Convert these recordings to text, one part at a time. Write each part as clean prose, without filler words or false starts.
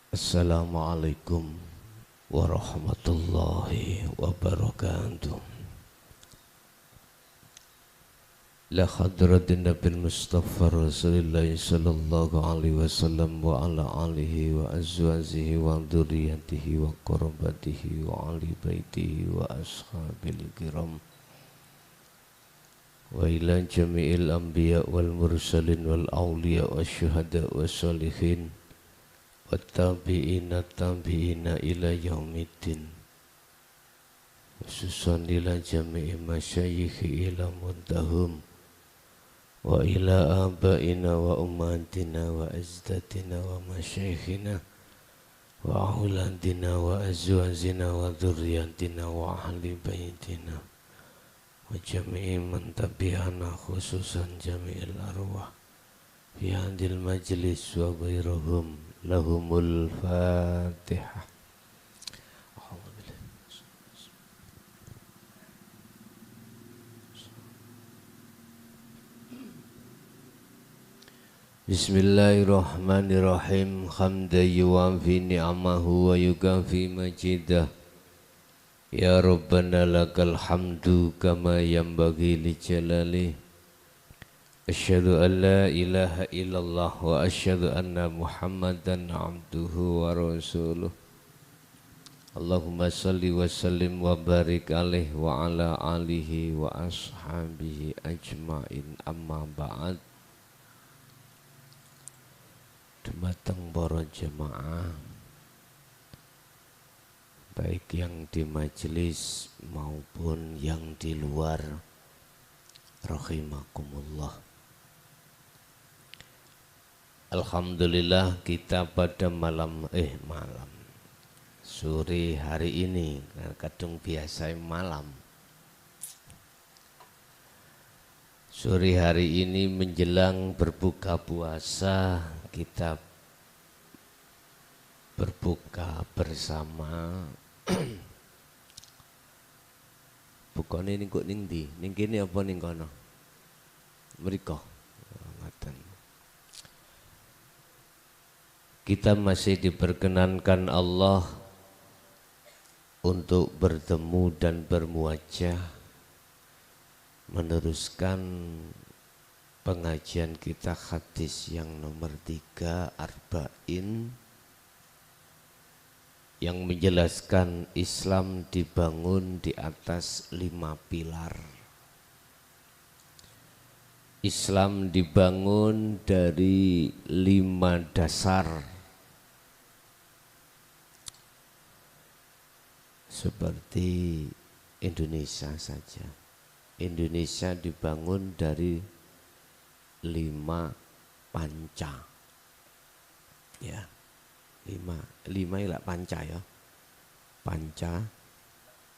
Assalamualaikum warahmatullahi wabarakatuh. La hadratin Nabi Mustafa Rasulullah sallallahu alaihi wasallam wa ala alihi wa azwajihi wa dzurriyyatihi wa qurabatihi wa ali baitihi wa ashabil kiram wa ila jami'il anbiya wal mursalin wal awliya wasyuhada wassalihin wattabi'ina tabi'ina ila yaumiddin khususan ila jami'i masyayikhi ila muntahum wa ila abaina wa ummatina wa azdatina wa masyayikhina wa auladina wa azwazina wa dhurriyatina wa ahli baitina wa jami'i man tabi'ana khususan jami'il arwah fi hadil majlis wa ghairuhum lahumul fatihah. Bismillahirrahmanirrahim. Hamdan yuwafi ni'amahu wa yukafi majidah. Ya Rabbana lakal hamdu kama yanbaghi li jalali. Asyhadu an la ilaha illallah wa asyhadu anna Muhammadan abduhu wa rasuluh. Allahumma salli wa sallim wa barik alaihi wa ala alihi wa ashabihi ajmain, amma ba'd. Dumateng para jemaah baik yang di majelis maupun yang di luar, rahimakumullah. Alhamdulillah kita pada malam sore hari ini, kadang biasa malam, sore hari ini menjelang berbuka puasa, kita berbuka bersama. Bukane ning kok ning ndi? Ning kene apa ning kono? Mriko. Ngoten. Kita masih diperkenankan Allah untuk bertemu dan bermuajah meneruskan pengajian kita hadis yang nomor 3 Arba'in, yang menjelaskan Islam dibangun di atas 5 pilar. Islam dibangun dari 5 dasar. Seperti Indonesia saja. Indonesia dibangun dari 5 panca. Ya. 5 ialah panca ya. Panca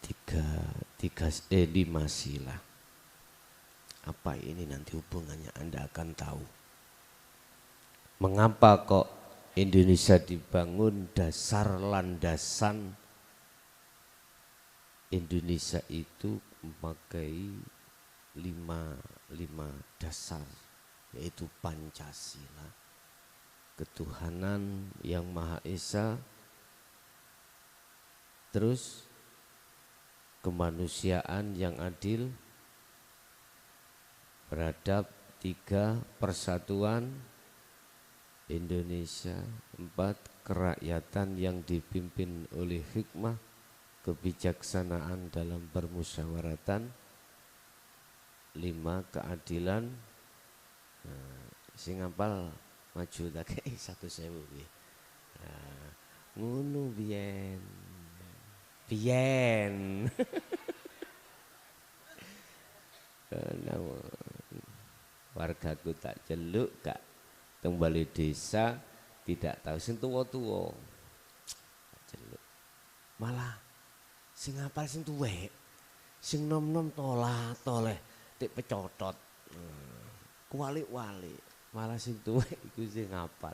5 sila. Apa ini nanti hubungannya Anda akan tahu. Mengapa kok Indonesia dibangun, dasar landasan Indonesia itu memakai 5 dasar, yaitu Pancasila, ketuhanan yang Maha Esa, terus kemanusiaan yang adil, beradab, 3 persatuan Indonesia, 4 kerakyatan yang dipimpin oleh hikmah, kebijaksanaan dalam permusyawaratan, 5 keadilan. Sing ngapal maju tak 1.000 nggih. Ngono biyen. Wargaku tak celuk kak teng balai desa, tidak tahu sing tuwa-tuwa. Celuk. Malah sing ngapal sing tuwek, sing nom-nom toleh tek pecotot. Kualik-walik, malah sing tuwek iku sing ngapal.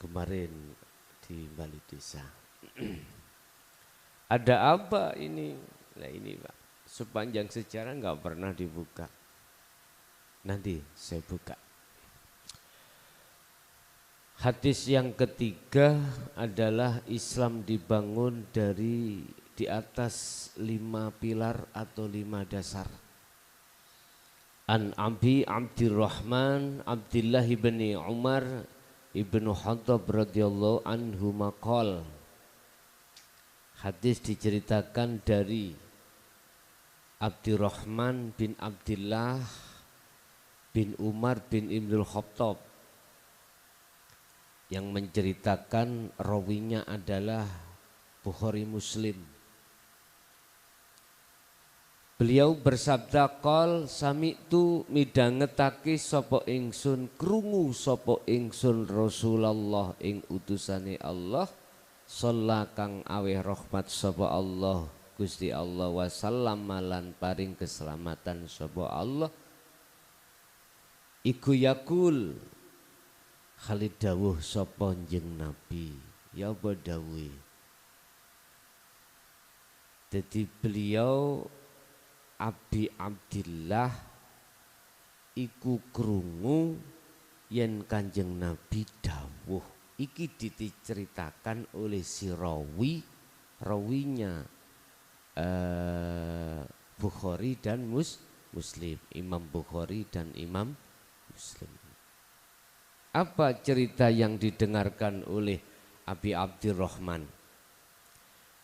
Kemarin di balai desa. Ada apa ini? Nah ini Pak, sepanjang sejarah nggak pernah dibuka. Nanti saya buka. Hadis yang ketiga adalah Islam dibangun di atas 5 pilar atau 5 dasar. An Abi Abdurrahman Abdullah ibn Umar ibnu Khattab radhiyallahu anhu maqal. Hadis diceritakan dari Abdurrahman bin Abdullah bin Umar bin Ibnul Khattab, yang menceritakan rawinya adalah Bukhari Muslim. Beliau bersabda, qol sami'tu midhangetake sapa ingsun, krungu sapa ingsun Rasulullah ing utusane Allah, shalla kang aweh rahmat sapa Allah Gusti Allah, wasallam lan paring keselamatan sapa Allah, iku yakul Khalid dawuh sapa njeng Nabi, ya apa dawuhe. Jadi beliau Abi Abdillah iku krungu yen Kanjeng Nabi dawuh. Iki diceritakan oleh si rawinya Bukhari dan Muslim, Imam Bukhari dan Imam Muslim. Apa cerita yang didengarkan oleh Abi Abdurrahman?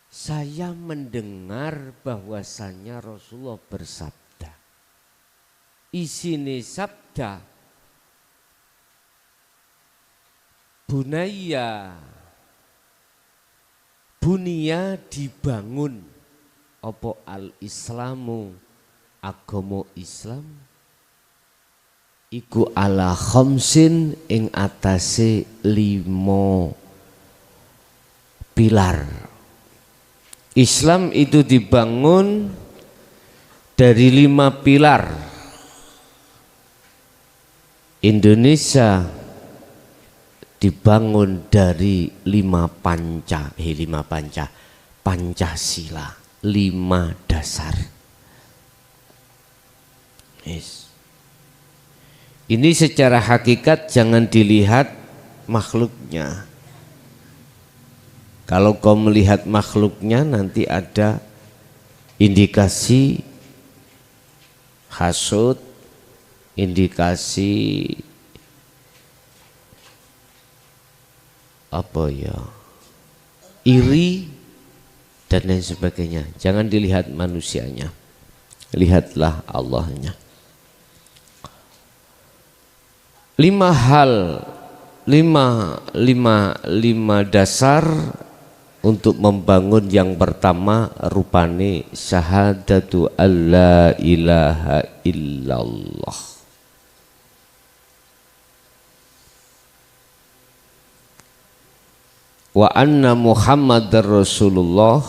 Saya mendengar bahwasannya Rasulullah bersabda. Isine sabda, Bunaya, bunia dibangun apa al-islamu, agama Islam iku ala khamsin ing atase 5 pilar. Islam itu dibangun dari 5 pilar. Indonesia dibangun dari 5 Pancasila, 5 dasar. Yes. Ini secara hakikat jangan dilihat makhluknya. Kalau kau melihat makhluknya nanti ada indikasi hasud, indikasi apa ya, iri dan lain sebagainya. Jangan dilihat manusianya, lihatlah Allahnya. 5 dasar untuk membangun. Yang pertama rupane syahadatu alla ilaha illallah. Wa anna Muhammadar Rasulullah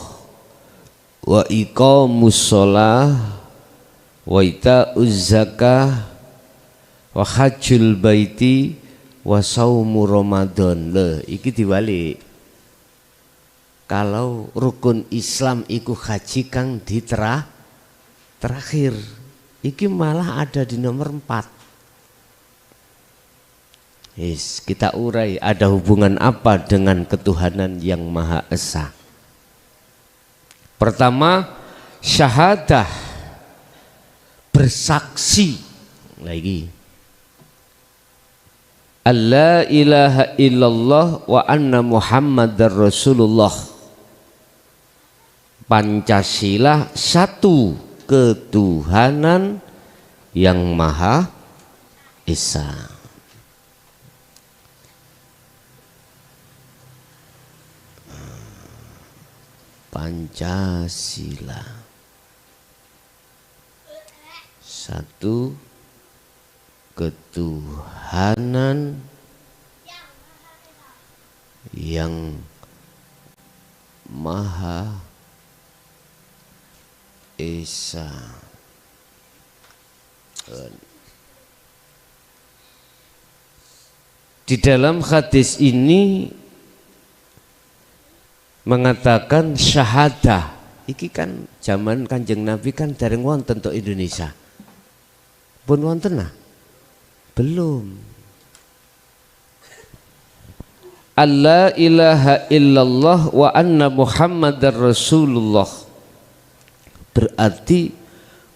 wa iqamus shalah wa ita'uz zakah wa hajjul baiti wa saumu Ramadan. Lho, iki diwalik. Kalau rukun Islam iku haji kang terakhir, iki malah ada di nomor 4. Yes, kita urai ada hubungan apa dengan ketuhanan yang Maha Esa. Pertama, syahadah, bersaksi lagi. Alla ilaha illallah wa anna Muhammadar Rasulullah. Pancasila, satu ketuhanan yang Maha Esa. Pancasila, satu ketuhanan yang Maha Esa. Di dalam hadis ini mengatakan syahadah. Iki kan zaman Kanjeng Nabi kan dereng wonten tok Indonesia. Pun wonten nah? Belum. alla ilaha illallah wa anna muhammadar rasulullah, berarti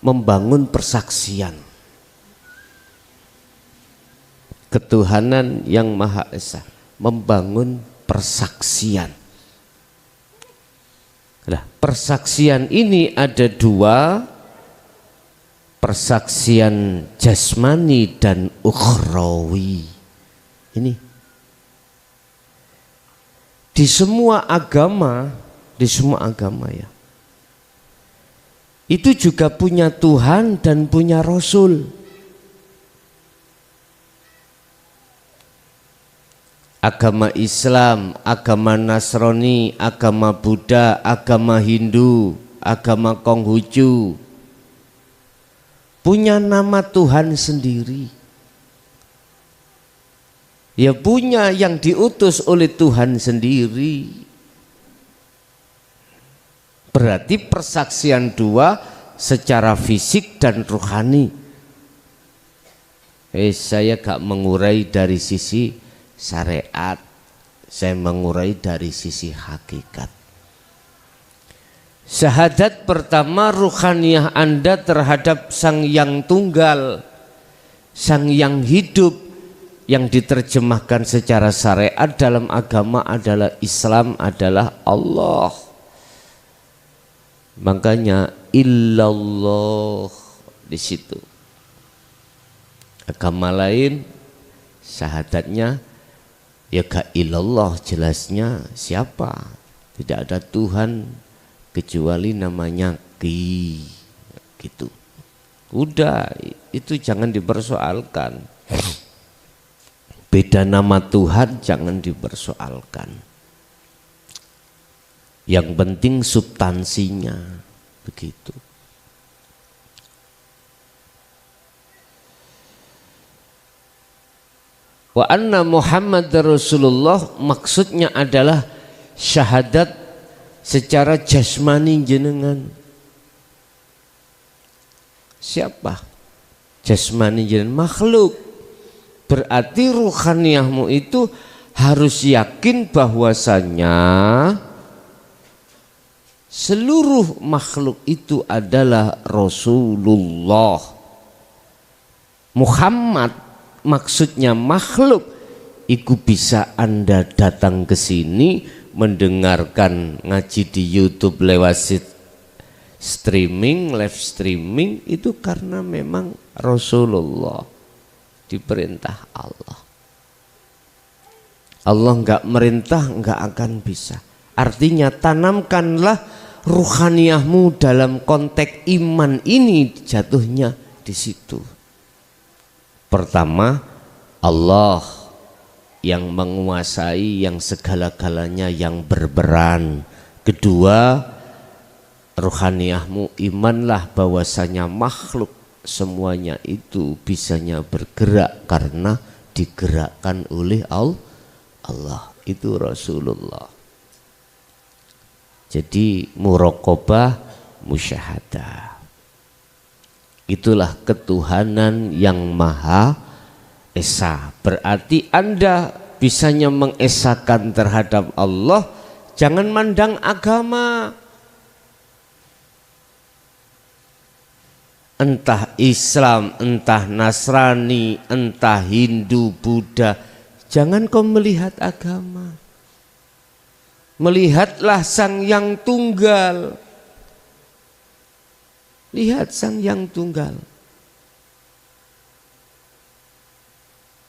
membangun persaksian ketuhanan yang Maha Esa, membangun persaksian. Nah, persaksian ini ada dua, persaksian jasmani dan ukhrawi. Ini di semua agama ya, itu juga punya Tuhan dan punya Rasul. Agama Islam, agama Nasrani, agama Buddha, agama Hindu, agama Konghucu punya nama Tuhan sendiri. Ya punya yang diutus oleh Tuhan sendiri. Berarti persaksian dua secara fisik dan rohani. Saya gak mengurai dari sisi syariat, saya mengurai dari sisi hakikat. Syahadat pertama, ruhaniyah Anda terhadap Sang Yang Tunggal, Sang Yang hidup, yang diterjemahkan secara syariat dalam agama adalah Islam, adalah Allah. Makanya illallah di situ. Agama lain syahadatnya ya gak ilallah, jelasnya siapa? Tidak ada Tuhan kecuali namanya Ki, gitu. Udah, itu jangan dipersoalkan. Beda nama Tuhan jangan dipersoalkan. Yang penting substansinya, begitu. Wa anna Muhammad Rasulullah maksudnya adalah syahadat secara jasmani jenengan. Siapa? Jasmani jenengan, makhluk. Berarti ruhaniyahmu itu harus yakin bahwasanya seluruh makhluk itu adalah Rasulullah. Muhammad maksudnya makhluk, itu bisa Anda datang ke sini mendengarkan ngaji di YouTube lewat streaming, live streaming, itu karena memang Rasulullah diperintah Allah. Allah enggak merintah enggak akan bisa. Artinya tanamkanlah ruhaniyahmu dalam konteks iman ini, jatuhnya di situ. Pertama, Allah yang menguasai, yang segala-galanya, yang berperan. Kedua, ruhaniyahmu imanlah bahwasanya makhluk semuanya itu bisanya bergerak karena digerakkan oleh Allah. Itu Rasulullah. Jadi muraqabah, musyahadah. Itulah ketuhanan yang Maha Esa. Berarti Anda bisanya mengesakan terhadap Allah, jangan mandang agama. Entah Islam, entah Nasrani, entah Hindu, Buddha, jangan kau melihat agama. Melihatlah Sang Yang Tunggal. Lihat Sang Yang Tunggal.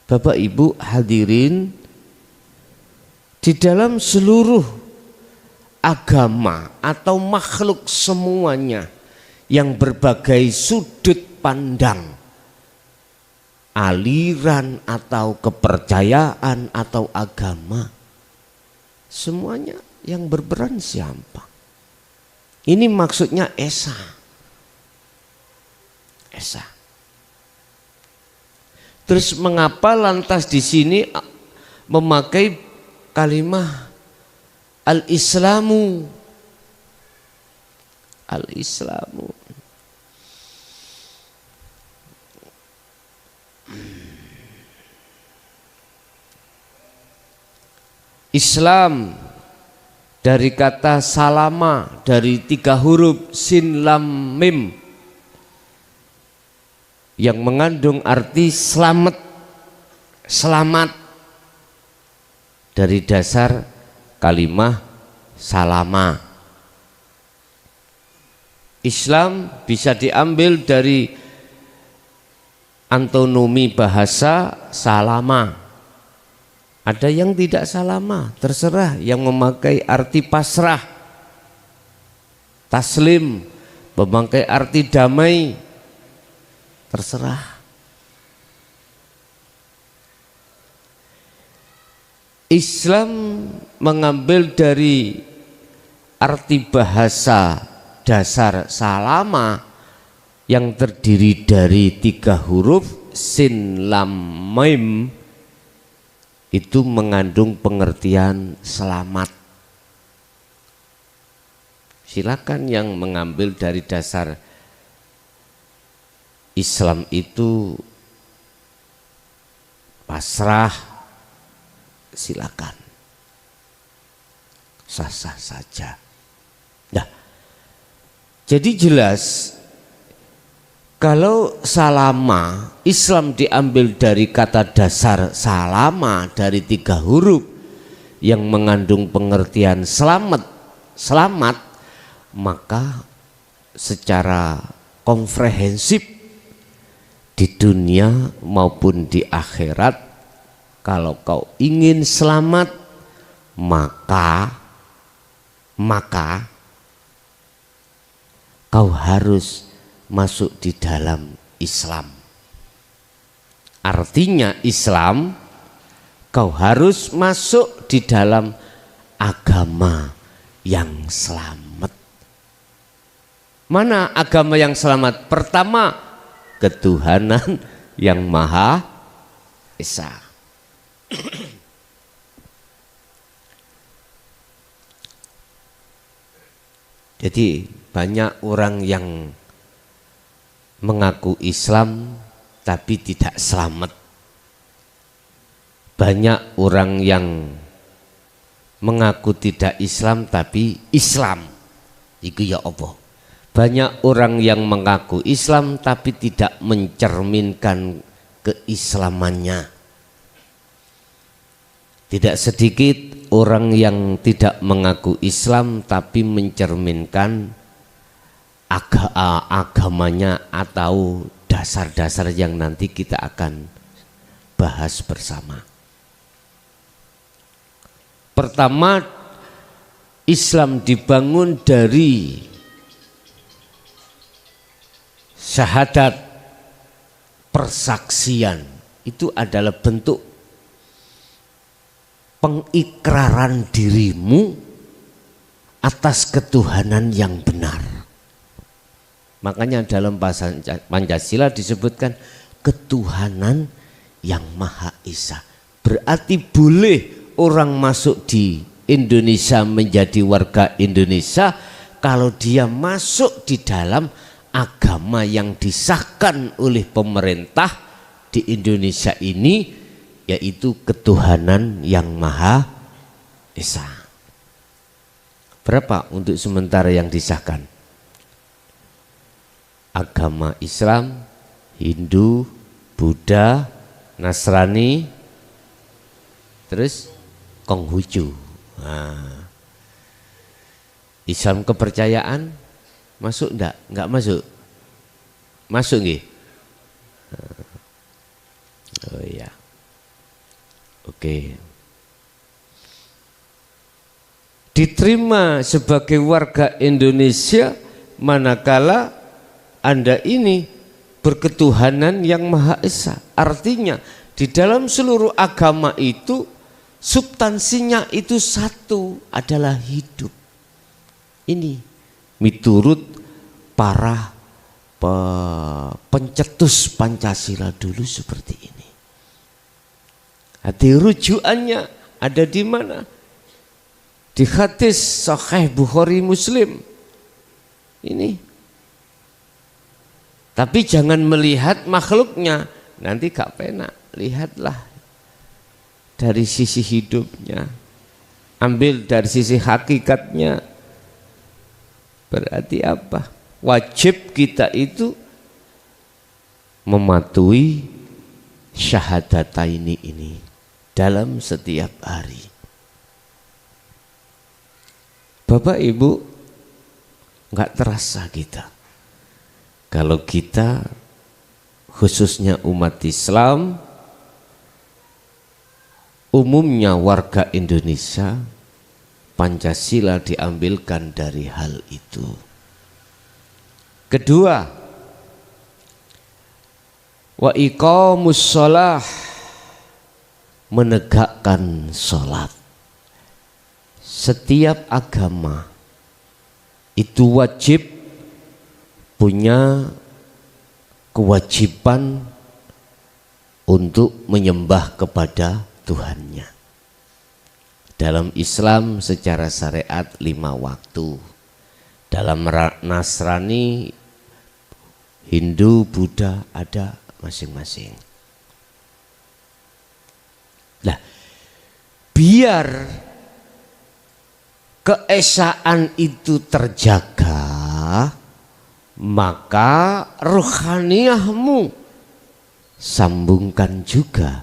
Bapak Ibu hadirin, di dalam seluruh agama atau makhluk semuanya yang berbagai sudut pandang, aliran atau kepercayaan atau agama, semuanya yang berperan siapa? Ini maksudnya Esa. Esa. Terus mengapa lantas di sini memakai kalimat al-Islamu? Al-Islamu. Islam dari kata salama, dari 3 huruf sin lam mim yang mengandung arti selamat, selamat, dari dasar kalimah salama. Islam bisa diambil dari antonomi bahasa salama. Ada yang tidak salama, terserah, yang memakai arti pasrah, taslim, memakai arti damai, terserah. Islam mengambil dari arti bahasa dasar salama yang terdiri dari 3 huruf sin lam mim, itu mengandung pengertian selamat. Silakan yang mengambil dari dasar Islam itu pasrah, silakan, sah-sah saja. Nah, jadi jelas kalau salama, Islam diambil dari kata dasar salama dari 3 huruf yang mengandung pengertian selamat, selamat, maka secara komprehensif di dunia maupun di akhirat, kalau kau ingin selamat, maka kau harus masuk di dalam Islam. Artinya Islam, kau harus masuk di dalam agama yang selamat. Mana agama yang selamat? Pertama, ketuhanan yang Maha Esa. Jadi banyak orang yang mengaku Islam tapi tidak selamat. Banyak orang yang mengaku tidak Islam tapi Islam. Iku ya Allah. Banyak orang yang mengaku Islam tapi tidak mencerminkan keislamannya. Tidak sedikit orang yang tidak mengaku Islam tapi mencerminkan agamanya atau dasar-dasar yang nanti kita akan bahas bersama. Pertama, Islam dibangun dari syahadat, persaksian. Itu adalah bentuk pengikraran dirimu atas ketuhanan yang benar. Makanya dalam bahasa Pancasila disebutkan ketuhanan yang Maha Esa. Berarti boleh orang masuk di Indonesia menjadi warga Indonesia kalau dia masuk di dalam agama yang disahkan oleh pemerintah di Indonesia ini, yaitu ketuhanan yang Maha Esa. Berapa untuk sementara yang disahkan? Agama Islam, Hindu, Buddha, Nasrani, terus Konghucu. Nah, Islam kepercayaan masuk enggak? Enggak masuk. Masuk nggih? Oh iya. Oke. Diterima sebagai warga Indonesia manakala Anda ini berketuhanan yang Maha Esa. Artinya di dalam seluruh agama itu substansinya itu satu, adalah hidup. Ini miturut para pencetus Pancasila dulu seperti ini. Hati rujukannya ada di mana? Di hadis Sahih Bukhari Muslim. Ini. Tapi jangan melihat makhluknya, nanti gak penak. Lihatlah dari sisi hidupnya. ambil dari sisi hakikatnya, berarti apa? Wajib kita itu mematuhi syahadataini ini dalam setiap hari. Bapak Ibu, nggak terasa kita kalau kita khususnya umat Islam, umumnya warga Indonesia, Pancasila diambilkan dari hal itu. Kedua, wa iqamus shalah, menegakkan sholat. Setiap agama itu wajib punya kewajiban untuk menyembah kepada Tuhannya. Dalam Islam secara syariat 5 waktu. Dalam Nasrani, Hindu, Buddha ada masing-masing. Nah, biar keesaan itu terjaga, maka rohaniyahmu sambungkan juga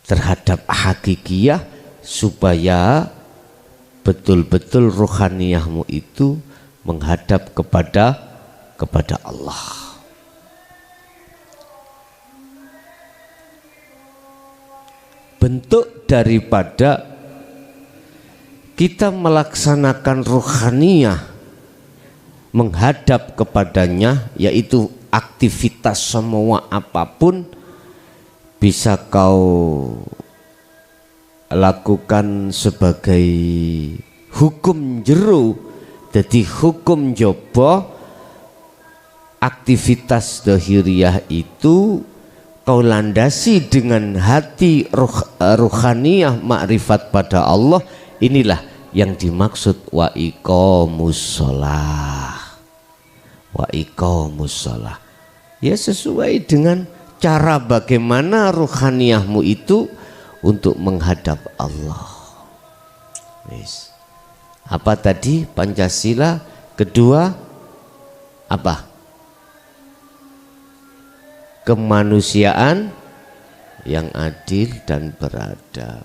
terhadap hakikiyah, supaya betul-betul rohaniyahmu itu menghadap kepada Allah. Bentuk daripada kita melaksanakan rohaniyah menghadap kepadanya, yaitu aktivitas semua apapun bisa kau lakukan sebagai hukum jero, jadi hukum jopo. Aktivitas dohiriyah itu kau landasi dengan hati ruhaniyah makrifat pada Allah. Inilah yang dimaksud wa iqamus shalah. Wa iqamus shalah, ya sesuai dengan cara bagaimana ruhaniyahmu itu untuk menghadap Allah. Apa tadi? Pancasila. Kedua apa? Kemanusiaan yang adil dan beradab.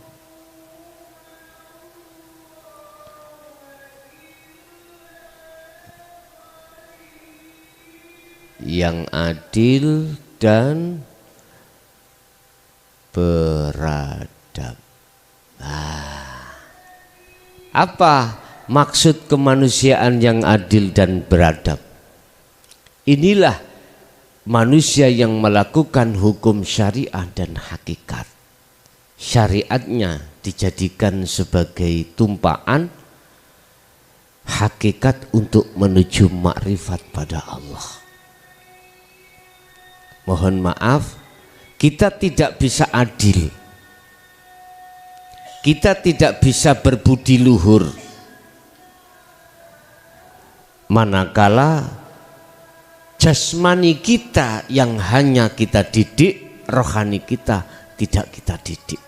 Yang adil dan beradab. Apa maksud kemanusiaan yang adil dan beradab? Inilah manusia yang melakukan hukum syariah dan hakikat. Syariatnya dijadikan sebagai tumpaan, hakikat untuk menuju makrifat pada Allah. Mohon maaf, kita tidak bisa adil, kita tidak bisa berbudi luhur manakala jasmani kita yang hanya kita didik, rohani kita tidak kita didik.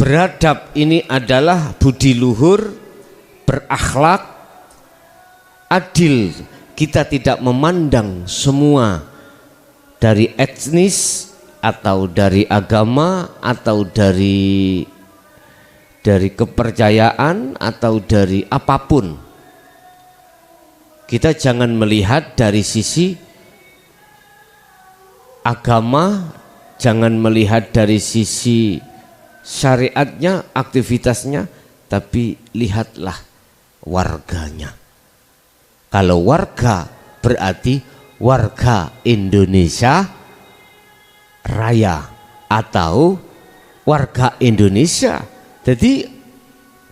Beradab ini adalah budi luhur, berakhlak, adil. Kita tidak memandang semua dari etnis atau dari agama atau dari kepercayaan atau dari apapun. Kita jangan melihat dari sisi agama, jangan melihat dari sisi syariatnya, aktivitasnya, tapi lihatlah warganya. Kalau warga berarti warga Indonesia Raya atau warga Indonesia. Jadi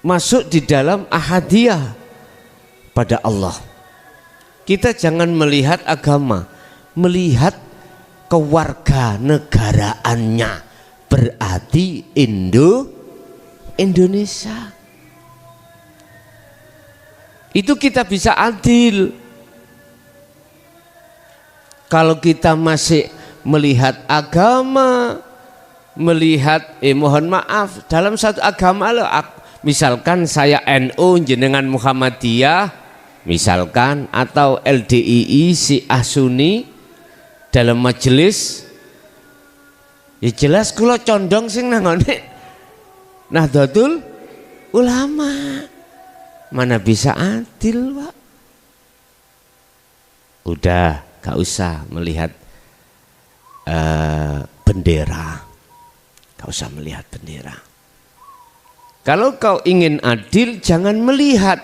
masuk di dalam ahadiyah pada Allah. Kita jangan melihat agama, melihat kewarganegaraannya, berarti Indonesia. Itu kita bisa adil. Kalau kita masih melihat agama, melihat mohon maaf dalam satu agama loh, misalkan saya NU jenengan Muhammadiyah misalkan, atau LDII Syiah Sunni dalam majelis, ya jelas kula condong sing nangone Nahdlatul Ulama. Mana bisa adil, Pak? Udah gak usah melihat bendera, gak usah melihat bendera. Kalau kau ingin adil, jangan melihat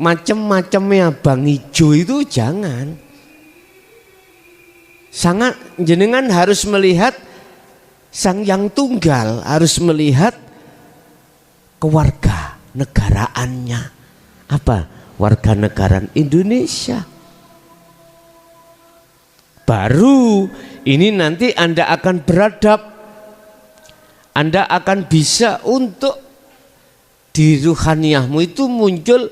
macam-macamnya Bang Ijo itu, jangan. Sangat jenengan harus melihat Sang Yang Tunggal, harus melihat kewarga negaraannya. Apa? Warga negara Indonesia. Baru ini nanti Anda akan beradab, Anda akan bisa untuk di ruhaniyahmu itu muncul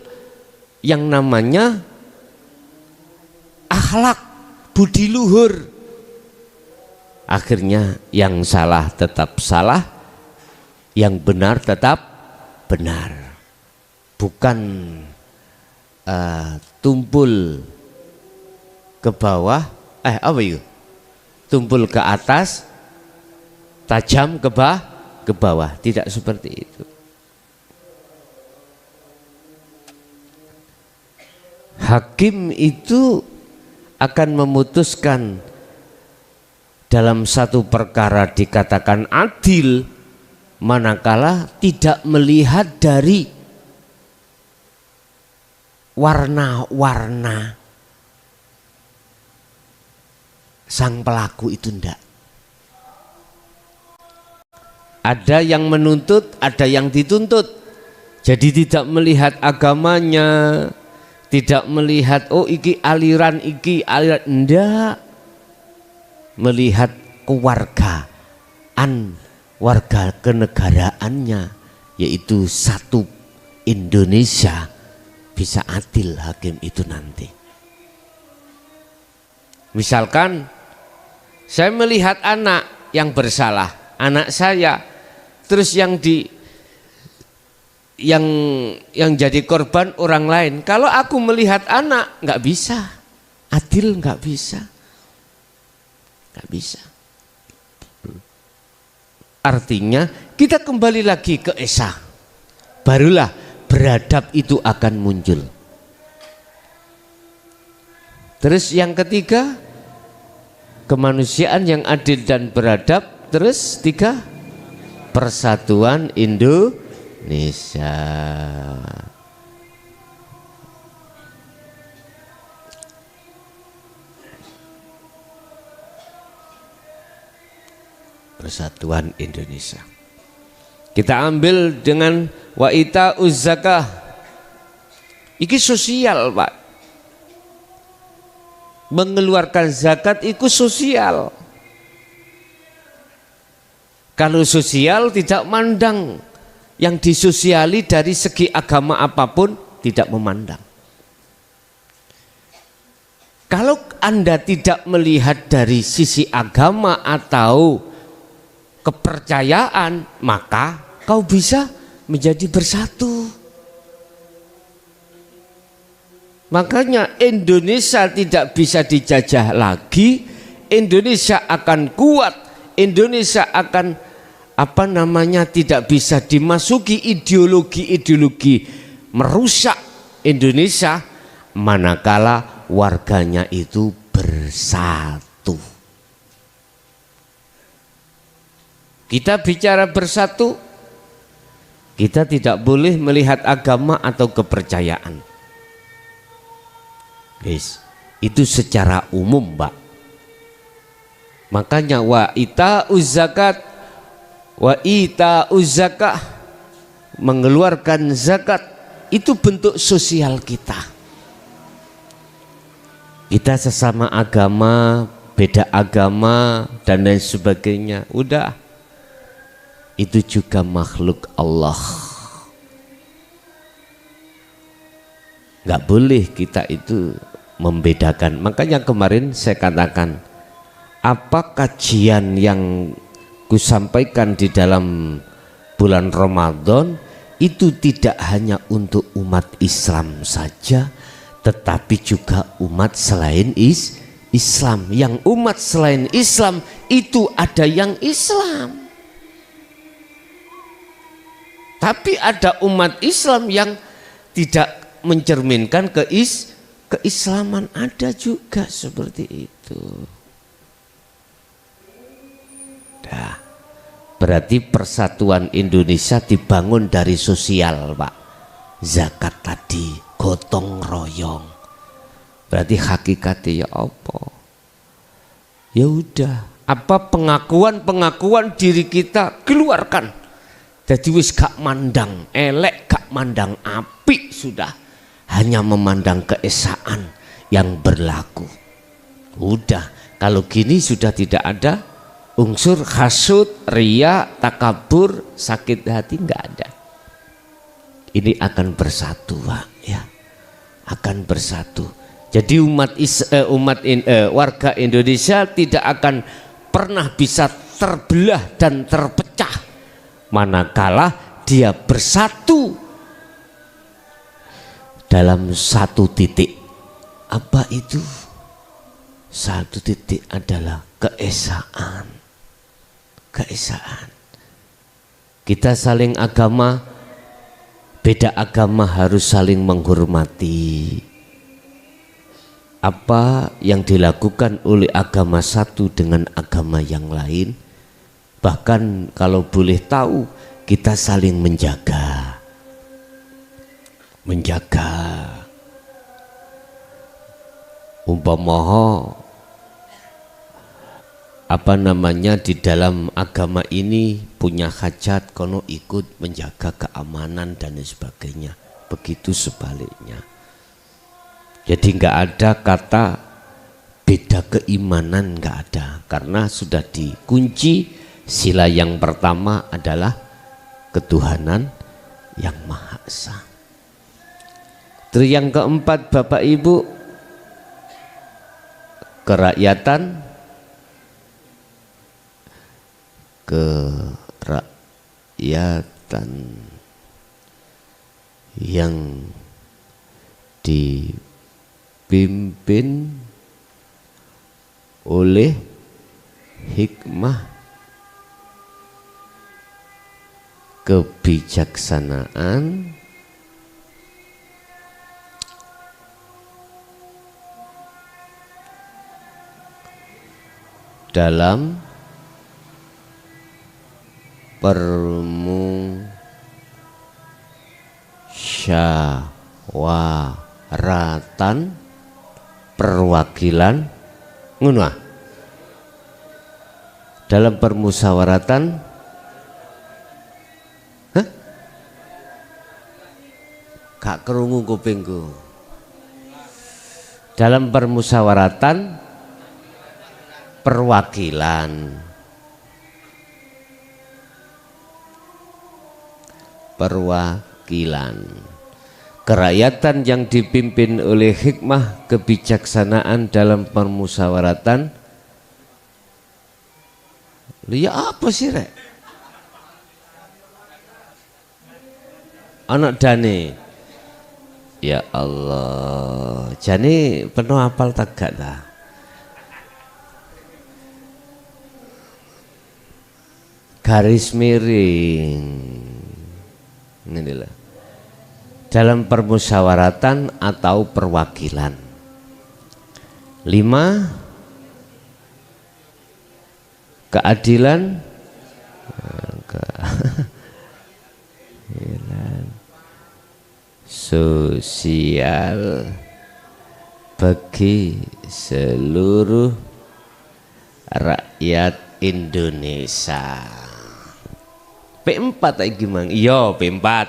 yang namanya akhlak, budi luhur. Akhirnya yang salah tetap salah, yang benar tetap benar. Bukan tumpul ke bawah, apa itu? Tumpul ke atas, tajam ke bawah. Tidak seperti itu. Hakim itu akan memutuskan dalam satu perkara dikatakan adil manakala tidak melihat dari warna-warna sang pelaku itu, ndak. Ada yang menuntut, ada yang dituntut. Jadi tidak melihat agamanya, tidak melihat oh iki aliran, ndak. Melihat kewargaan, warga kenegaraannya, yaitu satu Indonesia, bisa adil hakim itu nanti. Misalkan saya melihat anak yang bersalah, anak saya, terus yang jadi korban orang lain. Kalau aku melihat anak, nggak bisa adil, nggak bisa. Artinya kita kembali lagi ke Esa, barulah beradab itu akan muncul. Terus yang ketiga, kemanusiaan yang adil dan beradab. Terus tiga, persatuan Indonesia. Persatuan Indonesia. Kita ambil dengan wa ita'uz zakah. Iki sosial, Pak. Mengeluarkan zakat itu sosial. Kalau sosial tidak mandang yang disosiali dari segi agama apapun, tidak memandang. Kalau Anda tidak melihat dari sisi agama atau kepercayaan, maka kau bisa menjadi bersatu. Makanya Indonesia tidak bisa dijajah lagi. Indonesia akan kuat. Indonesia akan tidak bisa dimasuki ideologi-ideologi merusak Indonesia manakala warganya itu bersatu. Kita bicara bersatu, kita tidak boleh melihat agama atau kepercayaan. Guys, itu secara umum, Mbak. Makanya wa ita'uz zakat, wa ita'uz zakah, mengeluarkan zakat itu bentuk sosial kita. Kita sesama agama, beda agama dan lain sebagainya. Udah. Itu juga makhluk Allah. Nggak boleh kita itu membedakan. Makanya kemarin saya katakan, apa kajian yang kusampaikan di dalam bulan Ramadan itu tidak hanya untuk umat Islam saja, tetapi juga umat selain Islam. Yang umat selain Islam itu ada yang Islam, tapi ada umat Islam yang tidak mencerminkan keislaman, ada juga seperti itu. Nah, berarti persatuan Indonesia dibangun dari sosial, Pak. Zakat tadi, gotong royong. Berarti hakikatnya ya apa? Ya udah, apa pengakuan diri kita keluarkan. Jadi wis gak mandang elek, gak mandang apik sudah. Hanya memandang keesaan yang berlaku. Udah, kalau gini sudah tidak ada unsur hasud, ria, takabur, sakit hati, nggak ada. Ini akan bersatu, Pak, ya, akan bersatu. Jadi warga Indonesia tidak akan pernah bisa terbelah dan terpecah manakala dia bersatu dalam satu titik. Apa itu? Satu titik adalah keesaan. Kita saling agama, beda agama harus saling menghormati. Apa yang dilakukan oleh agama satu dengan agama yang lain, bahkan kalau boleh tahu, kita saling menjaga. Umpamaha di dalam agama ini punya hajat, kono ikut menjaga keamanan dan sebagainya. Begitu sebaliknya. Jadi nggak ada kata beda keimanan, nggak ada, karena sudah dikunci. Sila yang pertama adalah ketuhanan yang Maha Esa. Terus yang keempat, Bapak Ibu, kerakyatan yang dipimpin oleh hikmah, kebijaksanaan, dalam permusyawaratan perwakilan ngono. Dalam permusyawaratan gak kerungu kupingku. Dalam permusyawaratan perwakilan kerakyatan yang dipimpin oleh hikmah kebijaksanaan dalam permusyawaratan. Ya apa sih rek? Anak Dani. Ya Allah, jani penuh apal tagak lah. Garis miring. Inilah dalam permusyawaratan atau perwakilan. 5, keadilan, sosial bagi seluruh rakyat Indonesia. P4 lagi mang, iya P4.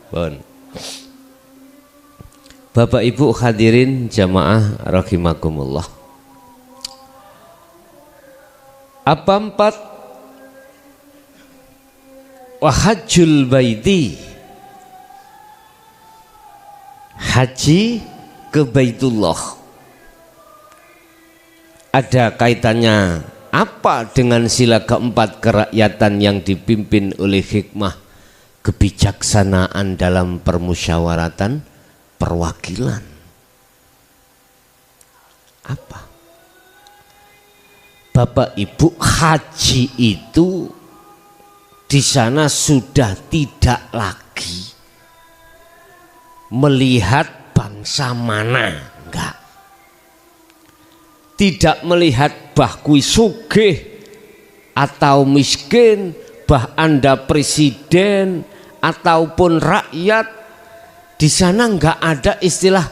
Bon. Bapak Ibu hadirin jamaah rahimakumullah. Apa 4? Wahajjul baiti, haji ke Baitullah. Ada kaitannya Apa dengan sila keempat kerakyatan yang dipimpin oleh hikmah kebijaksanaan dalam permusyawaratan perwakilan? Apa? Bapak Ibu, haji itu di sana sudah tidak lagi melihat bangsa mana, enggak. Tidak melihat bah kui sugih atau miskin, bah Anda presiden ataupun rakyat. Di sana enggak ada istilah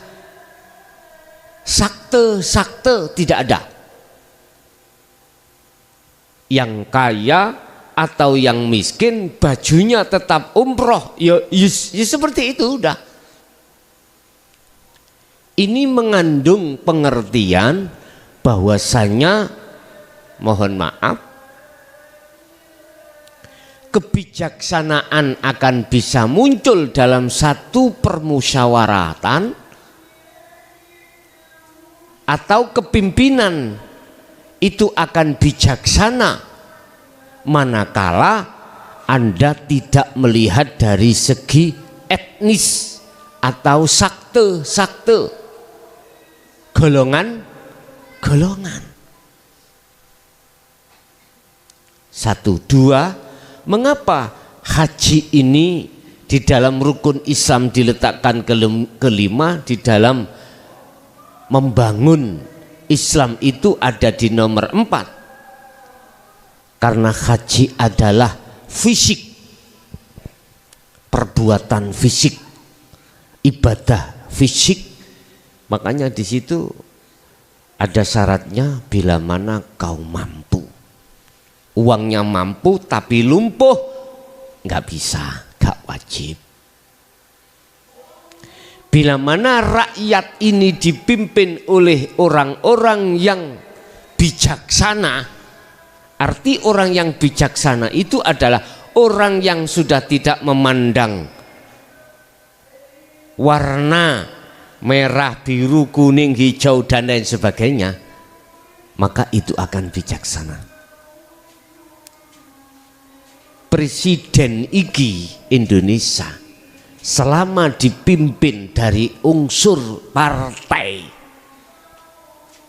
sakte, tidak ada. Yang kaya atau yang miskin bajunya tetap umroh, ya seperti itu udah. Ini mengandung pengertian bahwasanya, mohon maaf, kebijaksanaan akan bisa muncul dalam satu permusyawaratan atau kepimpinan itu akan bijaksana manakala Anda tidak melihat dari segi etnis atau sakte golongan. Satu, dua, mengapa haji ini di dalam rukun Islam diletakkan kelima, di dalam membangun Islam itu ada di nomor 4? Karena haji adalah fisik, perbuatan fisik, ibadah fisik. Makanya di situ ada syaratnya, bila mana kau mampu. Uangnya mampu tapi lumpuh, nggak bisa, nggak wajib. Bila mana rakyat ini dipimpin oleh orang-orang yang bijaksana, arti orang yang bijaksana itu adalah orang yang sudah tidak memandang warna merah, biru, kuning, hijau dan lain sebagainya, maka itu akan bijaksana. Presiden iki Indonesia selama dipimpin dari unsur partai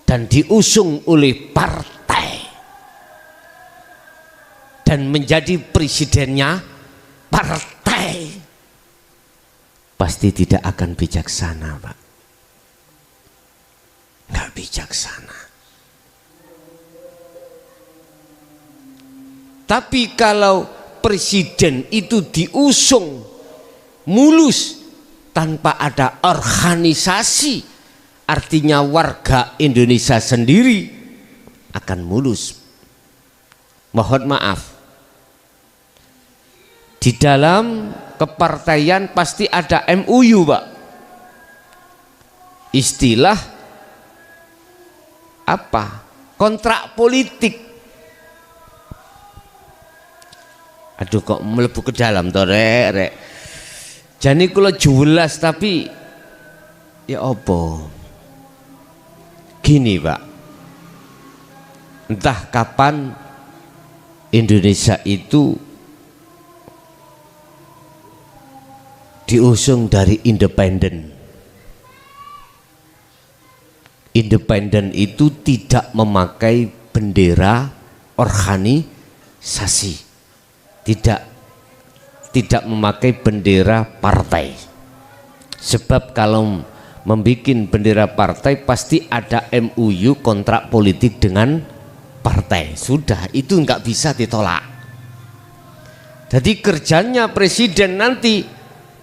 dan diusung oleh partai dan menjadi presidennya partai, pasti tidak akan bijaksana, Pak. Nggak bijaksana. Tapi kalau presiden itu diusung mulus tanpa ada organisasi, artinya warga Indonesia sendiri akan mulus. Mohon maaf, di dalam kepartaian pasti ada MUU, Pak. Istilah apa? Kontrak politik. Aduh, kok melebu ke dalam toh, rek. Jadi kalau jelas tapi ya opo. Gini, Pak. Entah kapan Indonesia itu diusung dari independen. Independen itu tidak memakai bendera organisasi. Tidak memakai bendera partai. Sebab kalau membuat bendera partai pasti ada MUU, kontrak politik dengan partai. Sudah, itu nggak bisa ditolak. Jadi kerjanya presiden nanti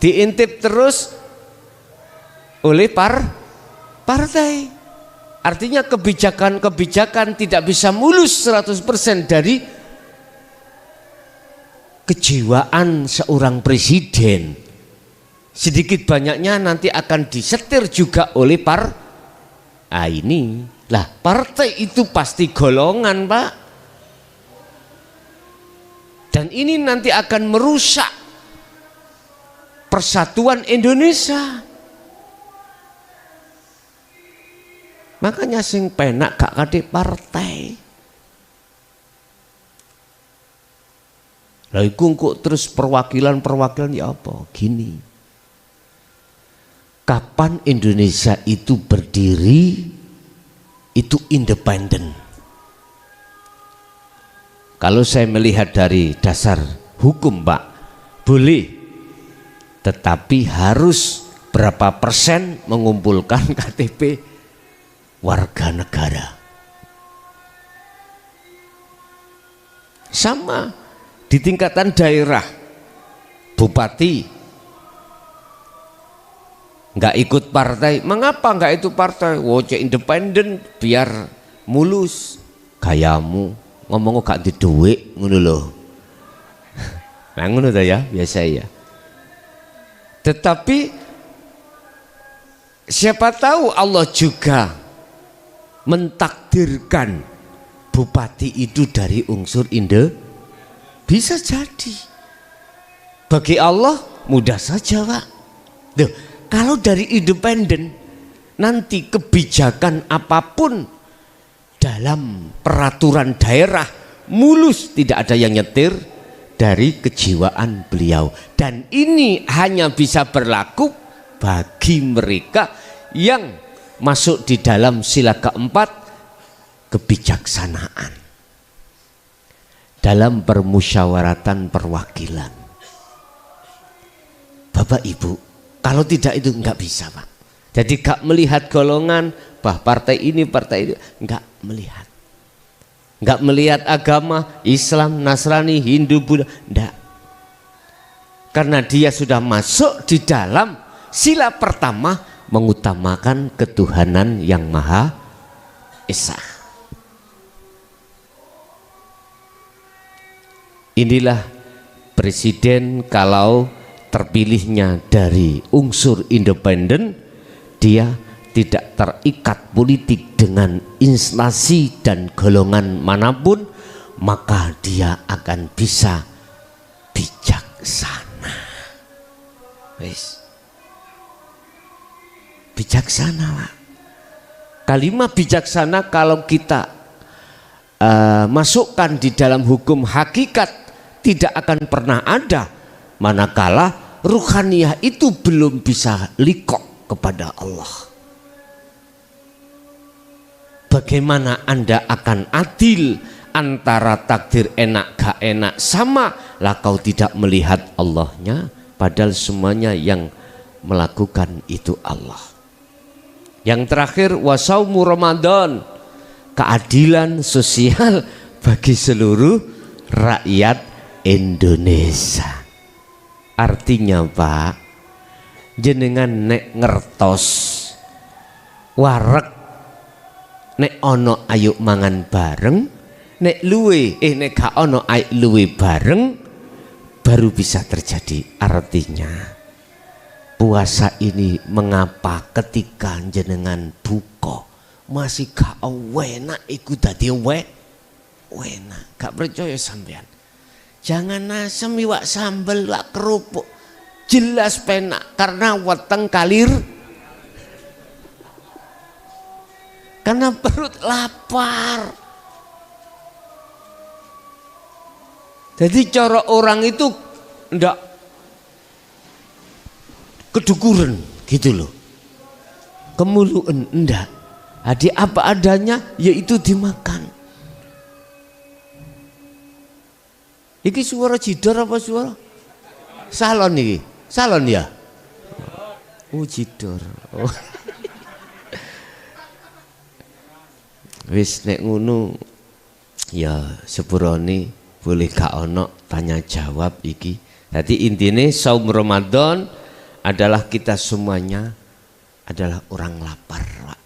diintip terus oleh partai. Artinya kebijakan-kebijakan tidak bisa mulus 100% dari kejiwaan seorang presiden. Sedikit banyaknya nanti akan disetir juga oleh ini lah, partai itu pasti golongan, Pak, dan ini nanti akan merusak persatuan Indonesia. Makanya sing penak gak kate partai. Lah iku kok terus perwakilan ya apa? Gini. Kapan Indonesia itu berdiri itu independen? Kalau saya melihat dari dasar hukum, Pak, boleh. Tetapi harus berapa persen mengumpulkan KTP warga negara. Sama di tingkatan daerah, bupati nggak ikut partai. Mengapa nggak itu partai? Woce independen biar mulus. Gayamu ngomong gak di duit ngono lho. Nah ngono ta ya biasa ya. Tetapi siapa tahu Allah juga mentakdirkan bupati itu dari unsur bisa jadi. Bagi Allah mudah saja, Pak. Duh, kalau dari independen nanti kebijakan apapun dalam peraturan daerah mulus, tidak ada yang nyetir dari kejiwaan beliau. Dan ini hanya bisa berlaku bagi mereka yang masuk di dalam sila keempat, kebijaksanaan dalam permusyawaratan perwakilan. Bapak Ibu, kalau tidak itu nggak bisa, Pak. Jadi nggak melihat golongan, partai ini partai itu, nggak melihat. Nggak melihat agama, Islam, Nasrani, Hindu, Buddha, enggak. Karena dia sudah masuk di dalam sila pertama, mengutamakan ketuhanan yang Maha Esa. Inilah presiden kalau terpilihnya dari unsur independen, dia tidak terikat politik dengan instansi dan golongan manapun, maka dia akan bisa bijaksana. Wes. Bijaksana, Pak. Kalimat bijaksana kalau kita masukkan di dalam hukum hakikat tidak akan pernah ada manakala ruhaniyah itu belum bisa liqo kepada Allah. Bagaimana Anda akan adil antara takdir enak gak enak? Sama lah kau tidak melihat Allahnya, padahal semuanya yang melakukan itu Allah. Yang terakhir, wasaumu Ramadan, keadilan sosial bagi seluruh rakyat Indonesia. Artinya, Pak, jenengan nek ngertos wareg nek ono ayo mangan bareng, nek luwe nek gak ono ayo luwe bareng, baru bisa terjadi. Artinya puasa ini mengapa ketika jenengan buka masih gak enak iku dadi enak. Gak percaya sampean, jangan asem iwak sambel iwak kerupuk, jelas penak karena weteng kalir, karena perut lapar. Jadi cara orang itu ndak kedukuran gitu loh, kemuluan enggak. Jadi apa adanya yaitu dimakan. Iki suara jidor apa suara salon iki? Salon ya? Oh jidor. Oh. Wis nek ngono ya sepurone boleh gak ono tanya jawab iki. Jadi intinya saum Ramadan adalah kita semuanya adalah orang lapar, Pak.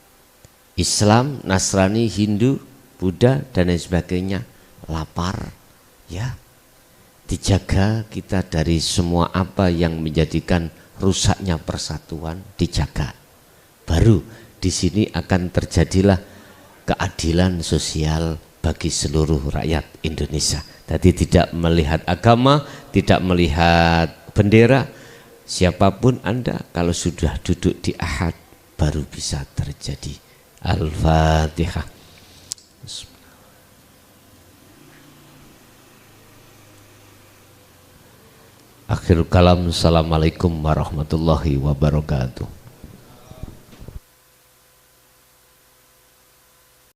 Islam, Nasrani, Hindu, Buddha dan lain sebagainya lapar, ya. Dijaga kita dari semua apa yang menjadikan rusaknya persatuan, dijaga. Baru di sini akan terjadilah keadilan sosial bagi seluruh rakyat Indonesia. Tadi tidak melihat agama, tidak melihat bendera, siapapun Anda kalau sudah duduk di ahad baru bisa terjadi. Al-Fatihah. Akhirul kalam, assalamualaikum warahmatullahi wabarakatuh.